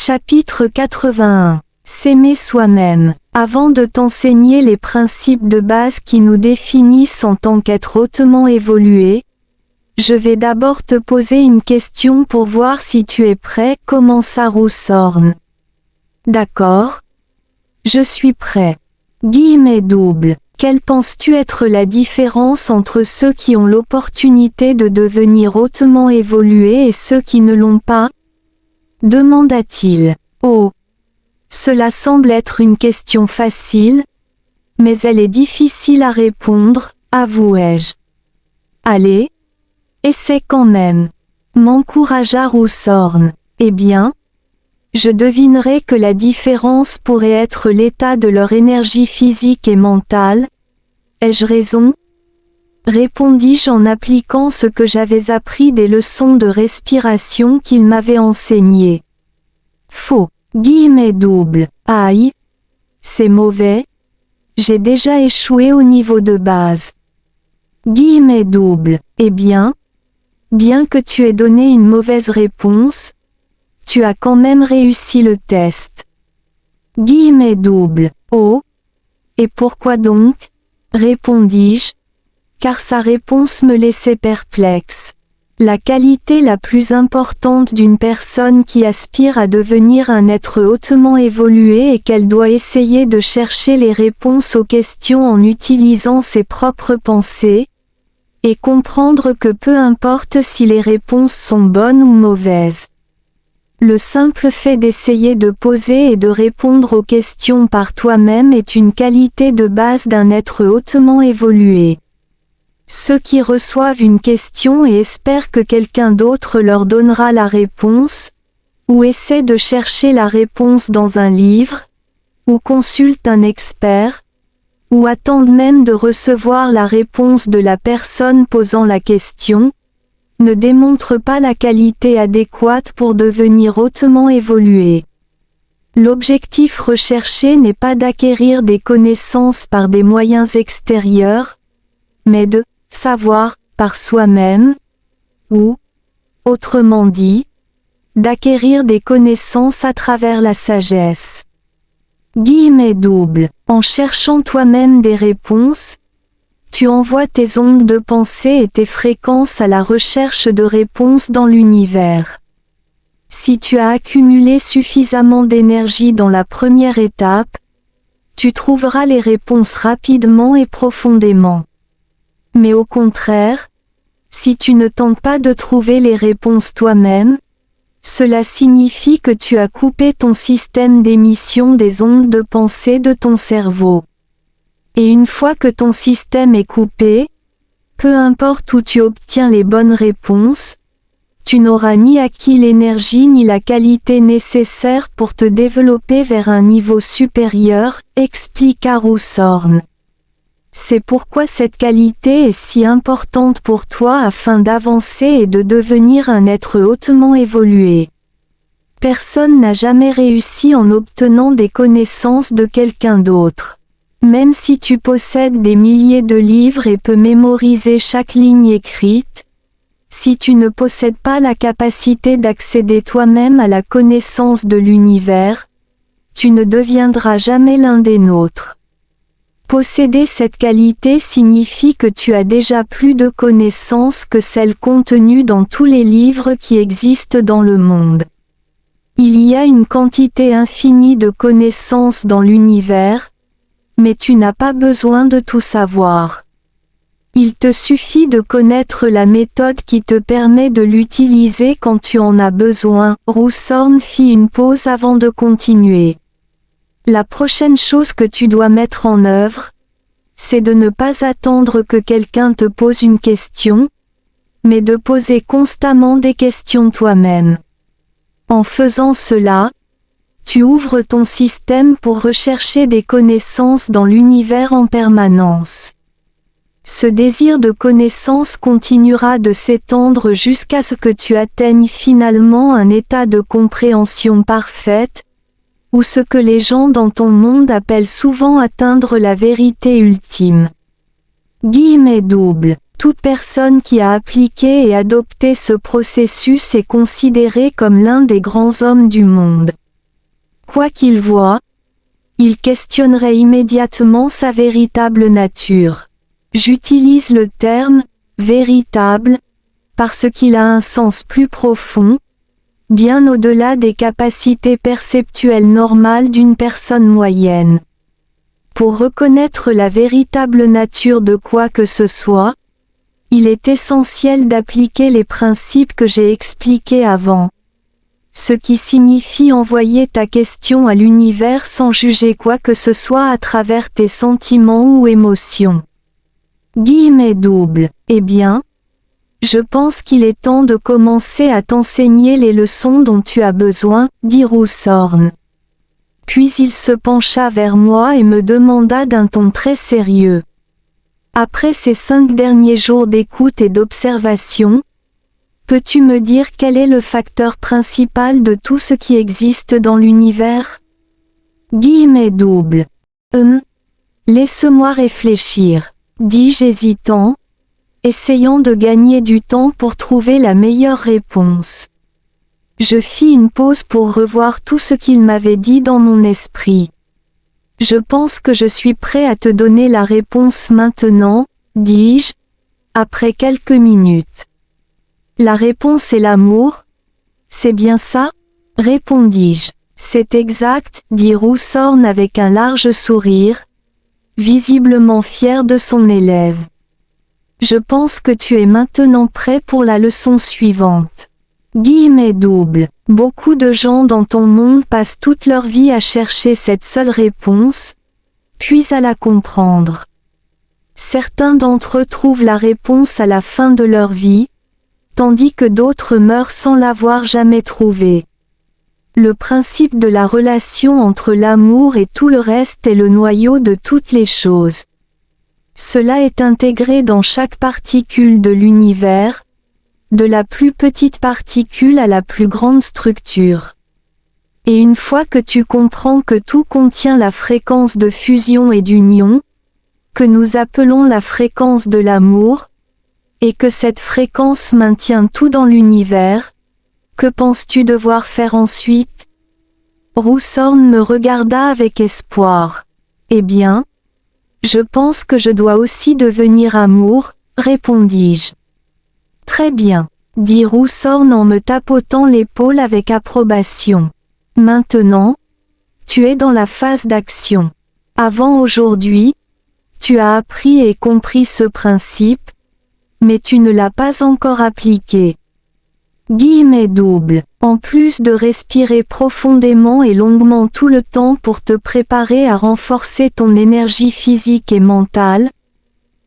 Chapitre 81. S'aimer soi-même. Avant de t'enseigner les principes de base qui nous définissent en tant qu'être hautement évolué, je vais d'abord te poser une question pour voir si tu es prêt, commença Roussthorn. D'accord? Je suis prêt. Guillemets doubles. Quelle penses-tu être la différence entre ceux qui ont l'opportunité de devenir hautement évolués et ceux qui ne l'ont pas? Demanda-t-il. Oh! Cela semble être une question facile, mais elle est difficile à répondre, avouai-je. Allez, essaie quand même, m'encouragea Roussthorn. Eh bien, je devinerai que la différence pourrait être l'état de leur énergie physique et mentale. Ai-je raison? Répondis-je en appliquant ce que j'avais appris des leçons de respiration qu'il m'avait enseignées. Faux. Guillemets doubles. Aïe! C'est mauvais. J'ai déjà échoué au niveau de base. Guillemets doubles. Eh bien que tu aies donné une mauvaise réponse, tu as quand même réussi le test. Guillemets doubles. Oh! Et pourquoi donc? Répondis-je, car sa réponse me laissait perplexe. La qualité la plus importante d'une personne qui aspire à devenir un être hautement évolué est qu'elle doit essayer de chercher les réponses aux questions en utilisant ses propres pensées, et comprendre que peu importe si les réponses sont bonnes ou mauvaises. Le simple fait d'essayer de poser et de répondre aux questions par toi-même est une qualité de base d'un être hautement évolué. Ceux qui reçoivent une question et espèrent que quelqu'un d'autre leur donnera la réponse, ou essaient de chercher la réponse dans un livre, ou consultent un expert, ou attendent même de recevoir la réponse de la personne posant la question, ne démontrent pas la qualité adéquate pour devenir hautement évolué. L'objectif recherché n'est pas d'acquérir des connaissances par des moyens extérieurs, mais de savoir par soi-même, ou, autrement dit, d'acquérir des connaissances à travers la sagesse. Guillemets doubles. En cherchant toi-même des réponses, tu envoies tes ondes de pensée et tes fréquences à la recherche de réponses dans l'univers. Si tu as accumulé suffisamment d'énergie dans la première étape, tu trouveras les réponses rapidement et profondément. Mais au contraire, si tu ne tentes pas de trouver les réponses toi-même, cela signifie que tu as coupé ton système d'émission des ondes de pensée de ton cerveau. Et une fois que ton système est coupé, peu importe où tu obtiens les bonnes réponses, tu n'auras ni acquis l'énergie ni la qualité nécessaire pour te développer vers un niveau supérieur, expliqua Roussthorn. C'est pourquoi cette qualité est si importante pour toi afin d'avancer et de devenir un être hautement évolué. Personne n'a jamais réussi en obtenant des connaissances de quelqu'un d'autre. Même si tu possèdes des milliers de livres et peux mémoriser chaque ligne écrite, si tu ne possèdes pas la capacité d'accéder toi-même à la connaissance de l'univers, tu ne deviendras jamais l'un des nôtres. Posséder cette qualité signifie que tu as déjà plus de connaissances que celles contenues dans tous les livres qui existent dans le monde. Il y a une quantité infinie de connaissances dans l'univers, mais tu n'as pas besoin de tout savoir. Il te suffit de connaître la méthode qui te permet de l'utiliser quand tu en as besoin. Roussthorn fit une pause avant de continuer. La prochaine chose que tu dois mettre en œuvre, c'est de ne pas attendre que quelqu'un te pose une question, mais de poser constamment des questions toi-même. En faisant cela, tu ouvres ton système pour rechercher des connaissances dans l'univers en permanence. Ce désir de connaissance continuera de s'étendre jusqu'à ce que tu atteignes finalement un état de compréhension parfaite, ou ce que les gens dans ton monde appellent souvent atteindre la vérité ultime. Guillemets doubles. Toute personne qui a appliqué et adopté ce processus est considérée comme l'un des grands hommes du monde. Quoi qu'il voie, il questionnerait immédiatement sa véritable nature. J'utilise le terme « véritable » parce qu'il a un sens plus profond, bien au-delà des capacités perceptuelles normales d'une personne moyenne. Pour reconnaître la véritable nature de quoi que ce soit, il est essentiel d'appliquer les principes que j'ai expliqués avant. Ce qui signifie envoyer ta question à l'univers sans juger quoi que ce soit à travers tes sentiments ou émotions. Guillemets doubles. Eh bien, je pense qu'il est temps de commencer à t'enseigner les leçons dont tu as besoin, dit Roussthorn. Puis il se pencha vers moi et me demanda d'un ton très sérieux. Après ces 5 derniers jours d'écoute et d'observation, peux-tu me dire quel est le facteur principal de tout ce qui existe dans l'univers? Guillemets doubles. Laisse-moi réfléchir, dis-je hésitant, essayant de gagner du temps pour trouver la meilleure réponse. Je fis une pause pour revoir tout ce qu'il m'avait dit dans mon esprit. Je pense que je suis prêt à te donner la réponse maintenant, dis-je, après quelques minutes. La réponse est l'amour? C'est bien ça? Répondis-je. C'est exact, dit Roussthorn avec un large sourire, visiblement fier de son élève. Je pense que tu es maintenant prêt pour la leçon suivante. Guillemets doubles. Beaucoup de gens dans ton monde passent toute leur vie à chercher cette seule réponse, puis à la comprendre. Certains d'entre eux trouvent la réponse à la fin de leur vie, tandis que d'autres meurent sans l'avoir jamais trouvée. Le principe de la relation entre l'amour et tout le reste est le noyau de toutes les choses. Cela est intégré dans chaque particule de l'univers, de la plus petite particule à la plus grande structure. Et une fois que tu comprends que tout contient la fréquence de fusion et d'union, que nous appelons la fréquence de l'amour, et que cette fréquence maintient tout dans l'univers, que penses-tu devoir faire ensuite? Roussthorn me regarda avec espoir. Eh bien, je pense que je dois aussi devenir amour, répondis-je. Très bien, dit Roussthorn en me tapotant l'épaule avec approbation. Maintenant, tu es dans la phase d'action. Avant aujourd'hui, tu as appris et compris ce principe, mais tu ne l'as pas encore appliqué. Guillemets doubles. En plus de respirer profondément et longuement tout le temps pour te préparer à renforcer ton énergie physique et mentale,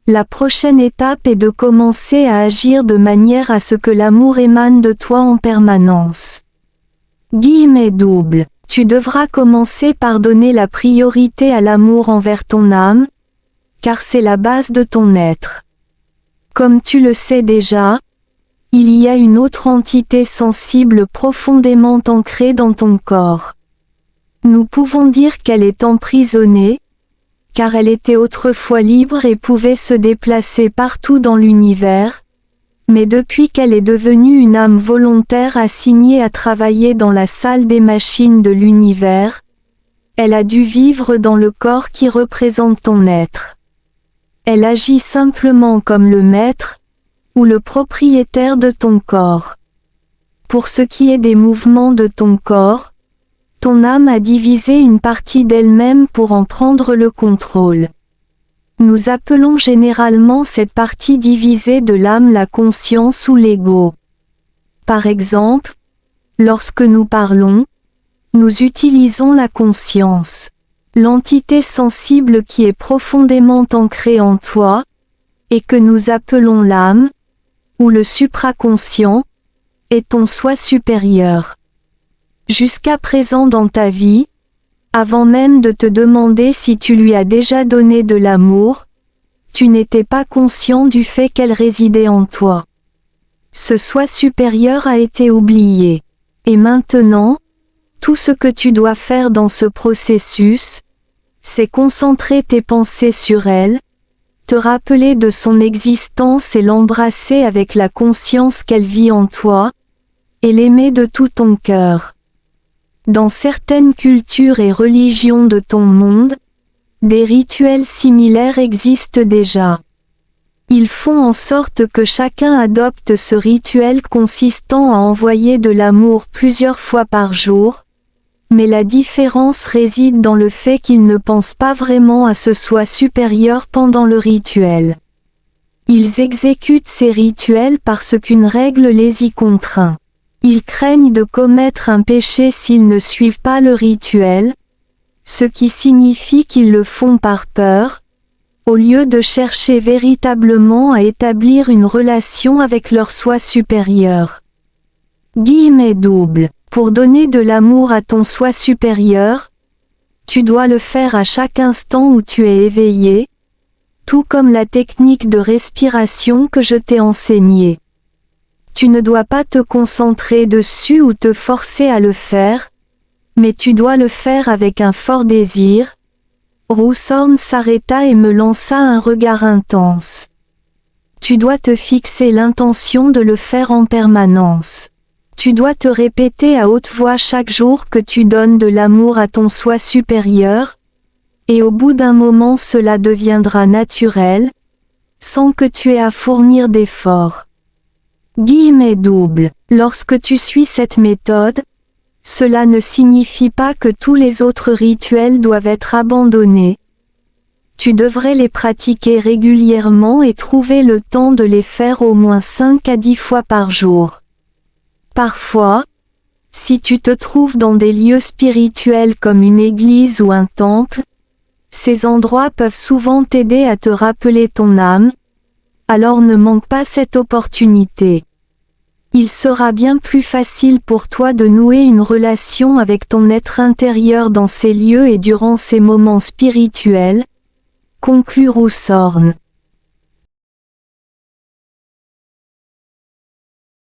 la prochaine étape est de commencer à agir de manière à ce que l'amour émane de toi en permanence. Guillemets doubles. Tu devras commencer par donner la priorité à l'amour envers ton âme, car c'est la base de ton être. Comme tu le sais déjà, il y a une autre entité sensible profondément ancrée dans ton corps. Nous pouvons dire qu'elle est emprisonnée, car elle était autrefois libre et pouvait se déplacer partout dans l'univers, mais depuis qu'elle est devenue une âme volontaire assignée à travailler dans la salle des machines de l'univers, elle a dû vivre dans le corps qui représente ton être. Elle agit simplement comme le maître, ou le propriétaire de ton corps. Pour ce qui est des mouvements de ton corps, ton âme a divisé une partie d'elle-même pour en prendre le contrôle. Nous appelons généralement cette partie divisée de l'âme la conscience ou l'ego. Par exemple, lorsque nous parlons, nous utilisons la conscience. L'entité sensible qui est profondément ancrée en toi, et que nous appelons l'âme, ou le supraconscient, est ton soi supérieur. Jusqu'à présent dans ta vie, avant même de te demander si tu lui as déjà donné de l'amour, tu n'étais pas conscient du fait qu'elle résidait en toi. Ce soi supérieur a été oublié. Et maintenant, tout ce que tu dois faire dans ce processus, c'est concentrer tes pensées sur elle, te rappeler de son existence et l'embrasser avec la conscience qu'elle vit en toi, et l'aimer de tout ton cœur. Dans certaines cultures et religions de ton monde, des rituels similaires existent déjà. Ils font en sorte que chacun adopte ce rituel consistant à envoyer de l'amour plusieurs fois par jour, mais la différence réside dans le fait qu'ils ne pensent pas vraiment à ce soi supérieur pendant le rituel. Ils exécutent ces rituels parce qu'une règle les y contraint. Ils craignent de commettre un péché s'ils ne suivent pas le rituel, ce qui signifie qu'ils le font par peur, au lieu de chercher véritablement à établir une relation avec leur soi supérieur. Guillemets doubles. Pour donner de l'amour à ton soi supérieur, tu dois le faire à chaque instant où tu es éveillé, tout comme la technique de respiration que je t'ai enseignée. Tu ne dois pas te concentrer dessus ou te forcer à le faire, mais tu dois le faire avec un fort désir. Roughthorne s'arrêta et me lança un regard intense. Tu dois te fixer l'intention de le faire en permanence. Tu dois te répéter à haute voix chaque jour que tu donnes de l'amour à ton soi supérieur, et au bout d'un moment cela deviendra naturel, sans que tu aies à fournir d'efforts. Guillemets doubles. Lorsque tu suis cette méthode, cela ne signifie pas que tous les autres rituels doivent être abandonnés. Tu devrais les pratiquer régulièrement et trouver le temps de les faire au moins 5 à 10 fois par jour. Parfois, si tu te trouves dans des lieux spirituels comme une église ou un temple, ces endroits peuvent souvent t'aider à te rappeler ton âme, alors ne manque pas cette opportunité. Il sera bien plus facile pour toi de nouer une relation avec ton être intérieur dans ces lieux et durant ces moments spirituels, conclut Roughthorne.